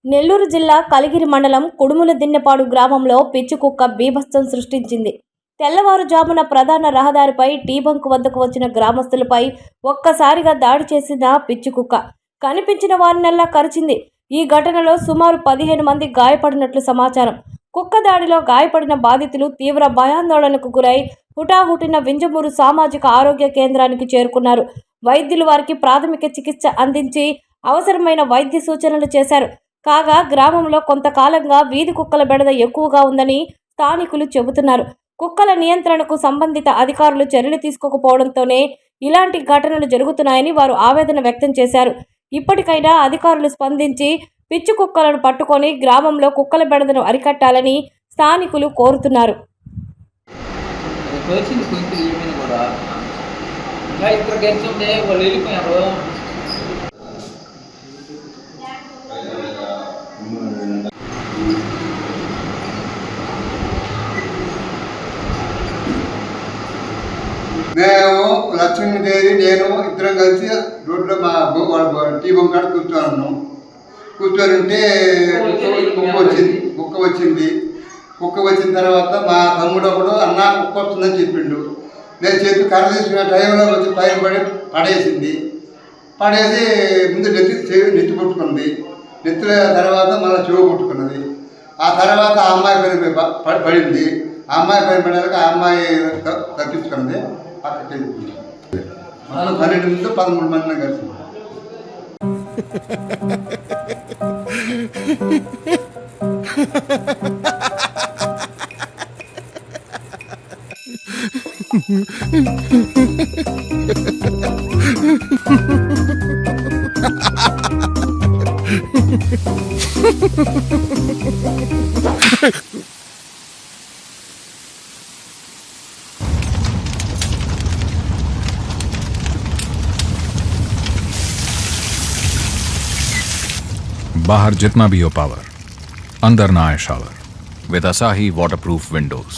నెల్లూరు జిల్లా కలిగిరి మండలం కుడుముల దిన్నెపాడు గ్రామంలో పిచ్చుకుక్క బీభత్సం సృష్టించింది. తెల్లవారుజామున ప్రధాన రహదారిపై టీ బంక్ వద్దకు వచ్చిన గ్రామస్తులపై ఒక్కసారిగా దాడి చేసిన పిచ్చుకుక్క కనిపించిన వారినల్లా కరిచింది. ఈ ఘటనలో సుమారు 15 మంది గాయపడినట్లు సమాచారం. కుక్క దాడిలో గాయపడిన బాధితులు తీవ్ర భయాందోళనకు గురై హుటాహుటిన వింజమూరు సామాజిక ఆరోగ్య కేంద్రానికి చేరుకున్నారు. వైద్యులు వారికి ప్రాథమిక చికిత్స అందించి అవసరమైన వైద్య సూచనలు చేశారు. కాగా గ్రామంలో కొంతకాలంగా వీధి కుక్కల బెడద ఎక్కువగా ఉందని స్థానికులు చెబుతున్నారు. కుక్కల నియంత్రణకు సంబంధిత అధికారులు చర్యలు తీసుకోకపోవడంతోనే ఇలాంటి ఘటనలు జరుగుతున్నాయని వారు ఆవేదన వ్యక్తం చేశారు. ఇప్పటికైనా అధికారులు స్పందించి పిచ్చి కుక్కలను పట్టుకొని గ్రామంలో కుక్కల బెడదను అరికట్టాలని స్థానికులు కోరుతున్నారు. మేము లక్ష్మీదేవి నేను ఇద్దరం కలిసి రోడ్లో మా టీ బంక్ కాడ కూర్చోనున్నాం. కూర్చొని ఉంటే కుక్క వచ్చిన తర్వాత మా తమ్ముడు ఒకడు అన్న కుక్క వస్తుందని చెప్పిండు. నేను చెప్పి కర్ర తీసుకున్న టైంలో వచ్చి పైన పడేసి ముందు నెత్తి పుట్టుకుంది. నెత్తిన తర్వాత మళ్ళీ చెవు పుట్టుకున్నది. ఆ తర్వాత ఆ అమ్మాయి పైన పడింది. ఆ అమ్మాయి పైన పడేలాక ఆ అమ్మాయి తప్పించుకున్నది. అక్కడికి వెళ్ళిపోయింది. 12 నుంచి 13 మందిని కలిసి बाहर जितना भी हो पावर, अंदर ना आए shower. With Asahi waterproof windows.